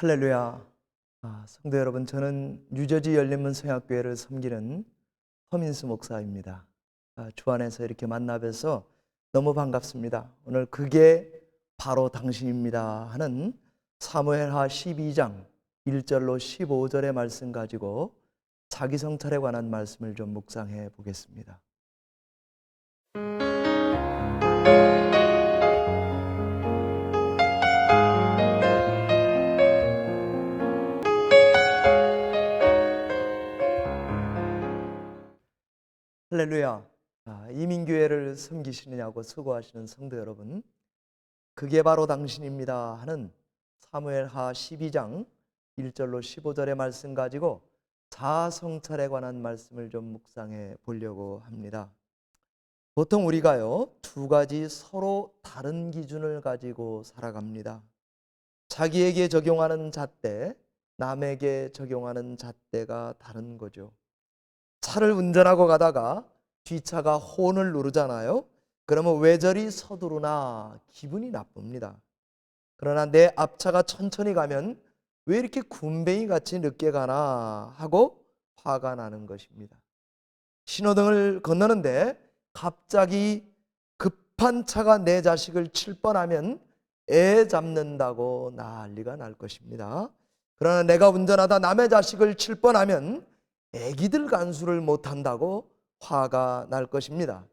할렐루야. 성도 여러분, 저는 뉴저지 열린문 성약교회를 섬기는 허민수 목사입니다. 주 안에서 이렇게 만나 뵈서 너무 반갑습니다. 오늘 그게 바로 당신입니다 하는 사무엘하 12장 1절로 15절의 말씀 가지고 자기 성찰에 관한 말씀을 좀 묵상해 보겠습니다. 할렐루야. 이민교회를 섬기시느냐고 수고하시는 성도 여러분, 그게 바로 당신입니다 하는 사무엘하 12장 1절로 15절의 말씀 가지고 자아성찰에 관한 말씀을 좀 묵상해 보려고 합니다. 보통 우리가요, 두 가지 서로 다른 기준을 가지고 살아갑니다. 자기에게 적용하는 잣대, 남에게 적용하는 잣대가 다른 거죠. 차를 운전하고 가다가 뒷차가 혼을 누르잖아요. 그러면 왜 저리 서두르나 기분이 나쁩니다. 그러나 내 앞차가 천천히 가면 왜 이렇게 군뱅이 같이 늦게 가나 하고 화가 나는 것입니다. 신호등을 건너는데 갑자기 급한 차가 내 자식을 칠 뻔하면 애 잡는다고 난리가 날 것입니다. 그러나 내가 운전하다 남의 자식을 칠 뻔하면 애기들 간수를 못한다고 화가 날 것입니다.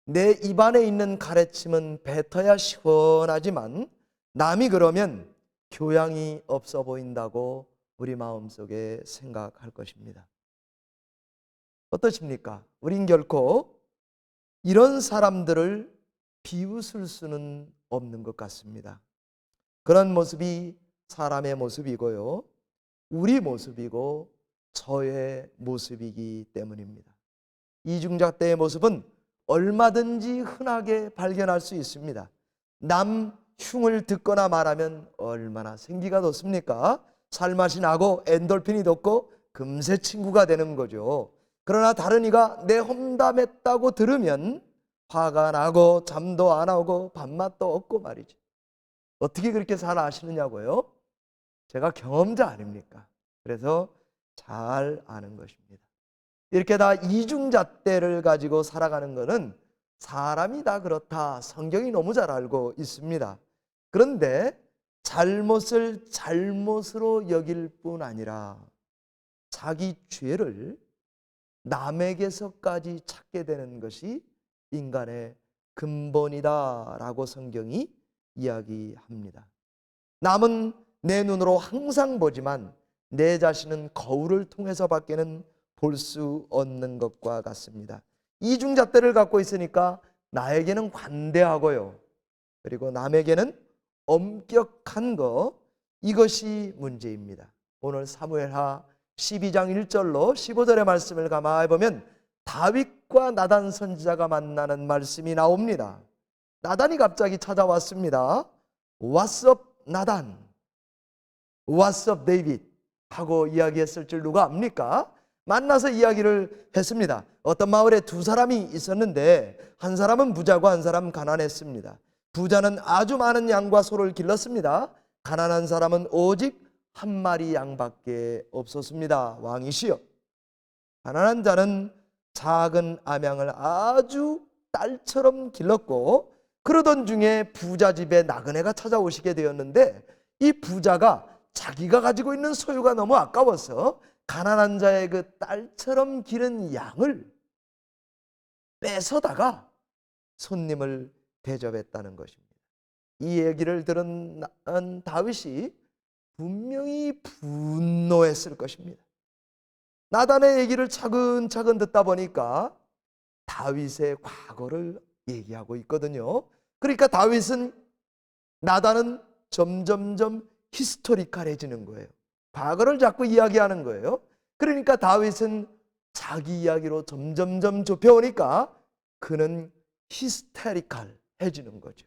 내 입안에 있는 가래침은 뱉어야 시원하지만 남이 그러면 교양이 없어 보인다고 우리 마음속에 생각할 것입니다. 어떠십니까? 우린 결코 이런 사람들을 비웃을 수는 없는 것 같습니다. 그런 모습이 사람의 모습이고요, 우리 모습이고 저의 모습이기 때문입니다. 이중잣대의 모습은 얼마든지 흔하게 발견할 수 있습니다. 남 흉을 듣거나 말하면 얼마나 생기가 돋습니까? 살맛이 나고 엔돌핀이 돋고 금세 친구가 되는 거죠. 그러나 다른 이가 내 험담했다고 들으면 화가 나고 잠도 안 오고 밥맛도 없고 말이죠. 어떻게 그렇게 잘 아시느냐고요? 제가 경험자 아닙니까? 그래서 잘 아는 것입니다. 이렇게 다 이중잣대를 가지고 살아가는 것은 사람이 다 그렇다, 성경이 너무 잘 알고 있습니다. 그런데 잘못을 잘못으로 여길 뿐 아니라 자기 죄를 남에게서까지 찾게 되는 것이 인간의 근본이다라고 성경이 이야기합니다. 남은 내 눈으로 항상 보지만 내 자신은 거울을 통해서 밖에는 볼 수 없는 것과 같습니다. 이중잣대를 갖고 있으니까 나에게는 관대하고요, 그리고 남에게는 엄격한 것, 이것이 문제입니다. 오늘 사무엘하 12장 1절로 15절의 말씀을 가만히 보면 다윗과 나단 선지자가 만나는 말씀이 나옵니다. 나단이 갑자기 찾아왔습니다. What's up, 나단? What's up, 데이빗? 하고 이야기했을 줄 누가 압니까? 만나서 이야기를 했습니다. 어떤 마을에 두 사람이 있었는데 한 사람은 부자고 한 사람은 가난했습니다. 부자는 아주 많은 양과 소를 길렀습니다. 가난한 사람은 오직 한 마리 양밖에 없었습니다. 왕이시여. 가난한 자는 작은 암양을 아주 딸처럼 길렀고, 그러던 중에 부자 집에 나그네가 찾아오시게 되었는데 이 부자가 자기가 가지고 있는 소유가 너무 아까워서 가난한 자의 그 딸처럼 기른 양을 뺏어다가 손님을 대접했다는 것입니다. 이 얘기를 들은 다윗이 분명히 분노했을 것입니다. 나단의 얘기를 차근차근 듣다 보니까 다윗의 과거를 얘기하고 있거든요. 그러니까 나단은 점점점 히스토리컬해지는 거예요. 과거를 자꾸 이야기하는 거예요. 그러니까 다윗은 자기 이야기로 점점점 좁혀오니까 그는 히스테리컬해지는 거죠.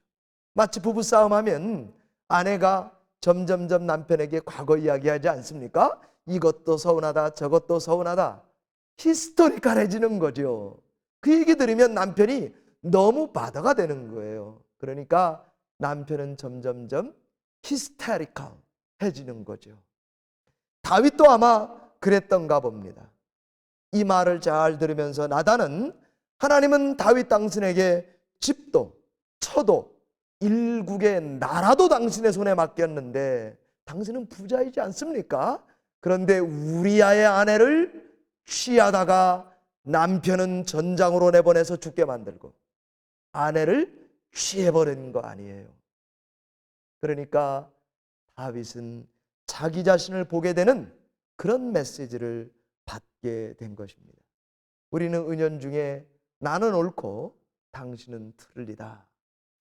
마치 부부싸움 하면 아내가 점점점 남편에게 과거 이야기하지 않습니까? 이것도 서운하다, 저것도 서운하다. 히스토리컬해지는 거죠. 그 얘기 들으면 남편이 너무 바다가 되는 거예요. 그러니까 남편은 점점점 히스테리컬해지는 거죠. 다윗도 아마 그랬던가 봅니다. 이 말을 잘 들으면서 나단은 하나님은 다윗 당신에게 집도 처도 일국의 나라도 당신의 손에 맡겼는데 당신은 부자이지 않습니까? 그런데 우리아의 아내를 취하다가 남편은 전장으로 내보내서 죽게 만들고 아내를 취해버린 거 아니에요. 그러니까 다윗은 자기 자신을 보게 되는 그런 메시지를 받게 된 것입니다. 우리는 은연중에 나는 옳고 당신은 틀리다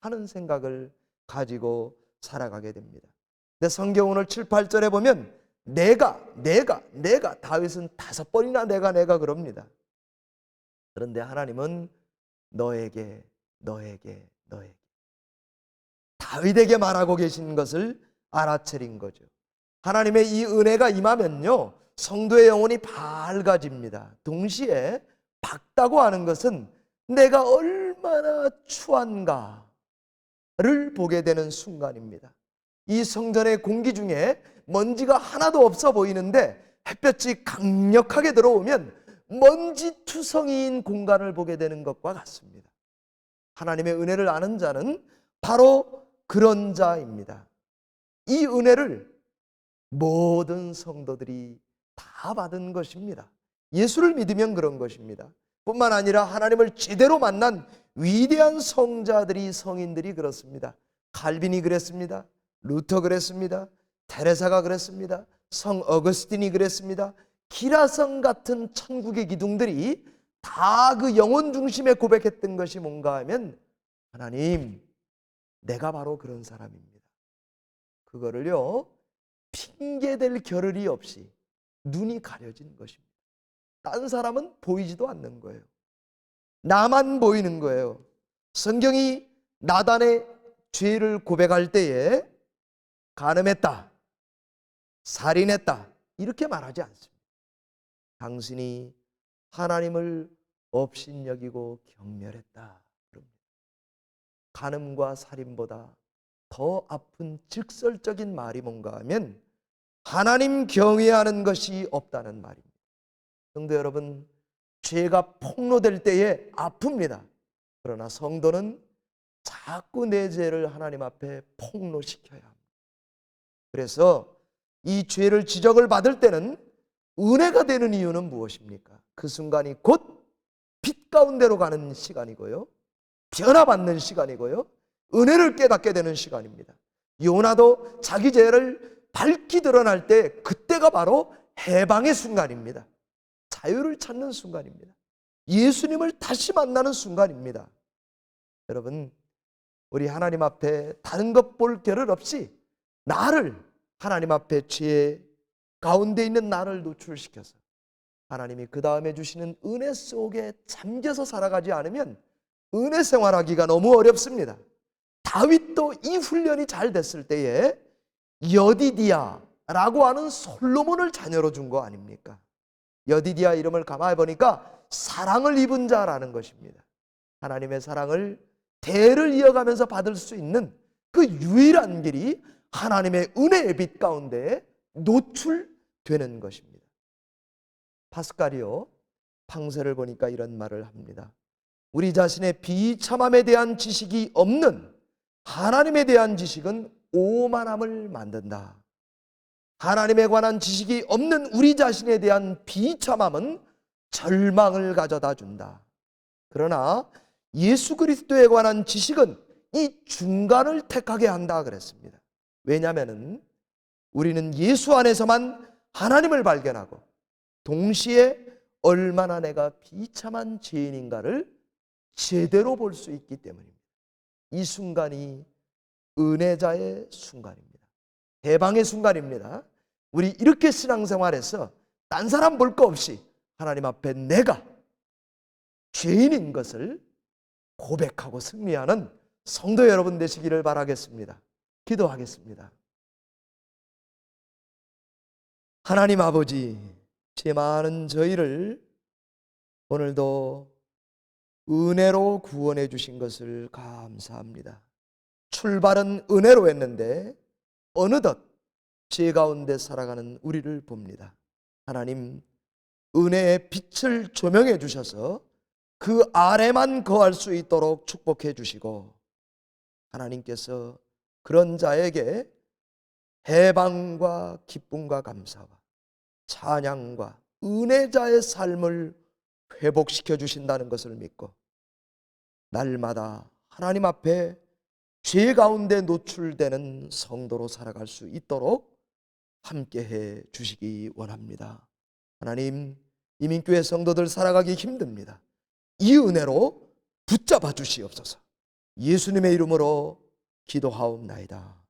하는 생각을 가지고 살아가게 됩니다. 근데 성경 오늘 7, 8절에 보면 내가 다윗은 5번이나 내가 그럽니다. 그런데 하나님은 너에게 다윗에게 말하고 계신 것을 알아차린 거죠. 하나님의 이 은혜가 임하면요 성도의 영혼이 밝아집니다. 동시에 밝다고 하는 것은 내가 얼마나 추한가를 보게 되는 순간입니다. 이 성전의 공기 중에 먼지가 하나도 없어 보이는데 햇볕이 강력하게 들어오면 먼지투성이인 공간을 보게 되는 것과 같습니다. 하나님의 은혜를 아는 자는 바로 그런 자입니다. 이 은혜를 모든 성도들이 다 받은 것입니다. 예수를 믿으면 그런 것입니다. 뿐만 아니라 하나님을 제대로 만난 위대한 성자들이, 성인들이 그렇습니다. 칼빈이 그랬습니다. 루터 그랬습니다. 테레사가 그랬습니다. 성 어거스틴이 그랬습니다. 기라성 같은 천국의 기둥들이 다 그 영혼 중심에 고백했던 것이 뭔가 하면 하나님, 내가 바로 그런 사람입니다. 그거를요 핑계댈 겨를이 없이 눈이 가려진 것입니다. 다른 사람은 보이지도 않는 거예요. 나만 보이는 거예요. 성경이 나단의 죄를 고백할 때에 간음했다, 살인했다 이렇게 말하지 않습니다. 당신이 하나님을 업신여기고 경멸했다. 간음과 살인보다 더 아픈 직설적인 말이 뭔가 하면 하나님 경외하는 것이 없다는 말입니다. 성도 여러분, 죄가 폭로될 때에 아픕니다. 그러나 성도는 자꾸 내 죄를 하나님 앞에 폭로시켜야 합니다. 그래서 이 죄를 지적을 받을 때는 은혜가 되는 이유는 무엇입니까? 그 순간이 곧 빛 가운데로 가는 시간이고요, 변화받는 시간이고요, 은혜를 깨닫게 되는 시간입니다. 요나도 자기 죄를 밝히 드러날 때 그때가 바로 해방의 순간입니다. 자유를 찾는 순간입니다. 예수님을 다시 만나는 순간입니다. 여러분, 우리 하나님 앞에 다른 것 볼 겨를 없이 나를 하나님 앞에 죄 가운데 있는 나를 노출시켜서 하나님이 그 다음에 주시는 은혜 속에 잠겨서 살아가지 않으면 은혜 생활하기가 너무 어렵습니다. 다윗도 이 훈련이 잘 됐을 때에 여디디아라고 하는 솔로몬을 자녀로 준 거 아닙니까? 여디디아 이름을 가만히 보니까 사랑을 입은 자라는 것입니다. 하나님의 사랑을 대를 이어가면서 받을 수 있는 그 유일한 길이 하나님의 은혜의 빛 가운데 노출되는 것입니다. 파스칼이요 방세를 보니까 이런 말을 합니다. 우리 자신의 비참함에 대한 지식이 없는 하나님에 대한 지식은 오만함을 만든다. 하나님에 관한 지식이 없는 우리 자신에 대한 비참함은 절망을 가져다 준다. 그러나 예수 그리스도에 관한 지식은 이 중간을 택하게 한다 그랬습니다. 왜냐하면 우리는 예수 안에서만 하나님을 발견하고 동시에 얼마나 내가 비참한 죄인인가를 제대로 볼 수 있기 때문입니다. 이 순간이 은혜자의 순간입니다. 해방의 순간입니다. 우리 이렇게 신앙생활에서 딴 사람 볼 거 없이 하나님 앞에 내가 죄인인 것을 고백하고 승리하는 성도 여러분 되시기를 바라겠습니다. 기도하겠습니다. 하나님 아버지, 죄 많은 저희를 오늘도 은혜로 구원해 주신 것을 감사합니다. 출발은 은혜로 했는데 어느덧 죄 가운데 살아가는 우리를 봅니다. 하나님, 은혜의 빛을 조명해 주셔서 그 아래만 거할 수 있도록 축복해 주시고, 하나님께서 그런 자에게 해방과 기쁨과 감사와 찬양과 은혜자의 삶을 회복시켜 주신다는 것을 믿고, 날마다 하나님 앞에 죄 가운데 노출되는 성도로 살아갈 수 있도록 함께해 주시기 원합니다. 하나님, 이민교회 성도들 살아가기 힘듭니다. 이 은혜로 붙잡아 주시옵소서. 예수님의 이름으로 기도하옵나이다.